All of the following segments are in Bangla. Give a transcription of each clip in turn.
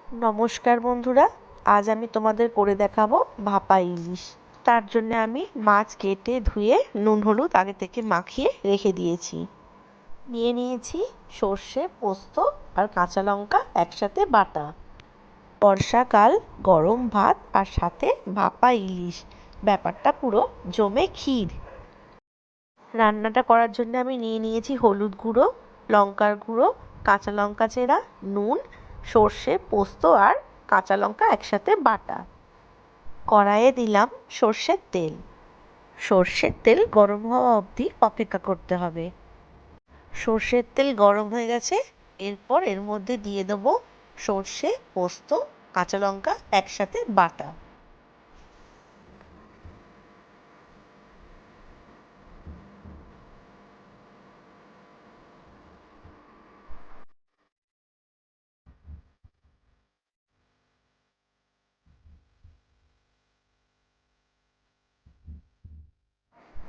নমস্কার বন্ধুরা, আজ আমি তোমাদের করে দেখাবো ভাপা ইলিশ। তার জন্য আমি মাছ কেটে ধুয়ে নুন হলুদ আগে থেকে মাখিয়ে রেখে দিয়েছি। নিয়ে নিয়েছি সর্ষে, পোস্ত আর কাঁচা লঙ্কা একসাথে বাটা। বর্ষাকাল, গরম ভাত আর সাথে ভাপা ইলিশ, ব্যাপারটা পুরো জমে ক্ষীর। রান্নাটা করার জন্য আমি নিয়ে নিয়েছি হলুদ গুঁড়ো, লঙ্কার গুঁড়ো, কাঁচা লঙ্কা চেরা, নুন, সর্ষে, পোস্ত আর কাঁচা লঙ্কা একসাথে বাটা। কড়াইয়ে দিলাম সর্ষের তেল। সর্ষের তেল গরম হওয়া অবধি অপেক্ষা করতে হবে। সর্ষের তেল গরম হয়ে গেছে, এরপর এর মধ্যে দিয়ে দেবো সর্ষে, পোস্ত, কাঁচা লঙ্কা একসাথে বাটা।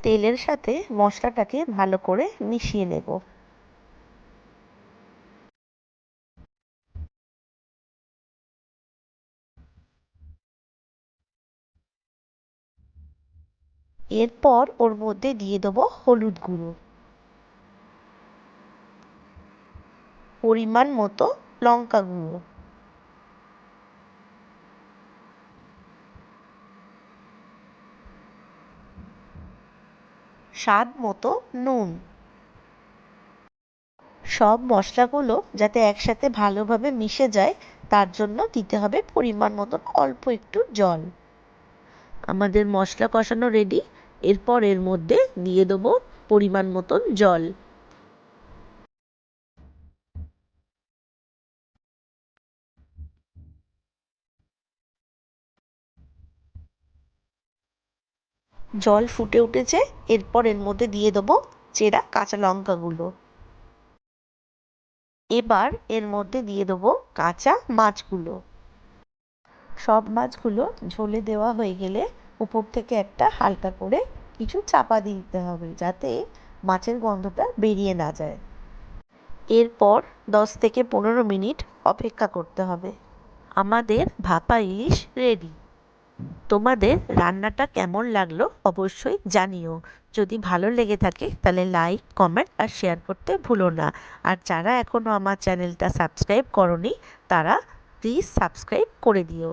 তেলের সাথে মশলাটাকে ভালো করে মিশিয়ে নেব। এরপর ওর মধ্যে দিয়ে দেবো হলুদ গুঁড়ো, পরিমাণ মতো লঙ্কা গুঁড়ো, স্বাদ মতো নুন। সব মশলাগুলো যাতে একসাথে ভালোভাবে মিশে যায় তার জন্য দিতে হবে পরিমাণ মতন অল্প একটু জল। আমাদের মশলা কষানো রেডি। এরপর এর মধ্যে দিয়ে দেবো পরিমাণ মতন জল। জল ফুটে উঠেছে, এরপর এর মধ্যে দিয়ে দেবো চেরা কাঁচা লঙ্কাগুলো। এবার এর মধ্যে দিয়ে দেবো কাঁচা মাছগুলো। সব মাছগুলো ঝোলে দেওয়া হয়ে গেলে উপর থেকে একটা হালকা করে কিছু চাপা দিতে হবে, যাতে মাছের গন্ধটা বেরিয়ে না যায়। এরপর 10 থেকে 15 মিনিট অপেক্ষা করতে হবে। আমাদের ভাপা ইলিশ রেডি। তোমাদের রান্নাটা কেমন লাগলো অবশ্যই জানিও। যদি ভালো লেগে থাকে তাহলে লাইক, কমেন্ট আর শেয়ার করতে ভুলো না। আর যারা এখনও আমার চ্যানেলটা সাবস্ক্রাইব করোনি তারা প্লিজ সাবস্ক্রাইব করে দিও।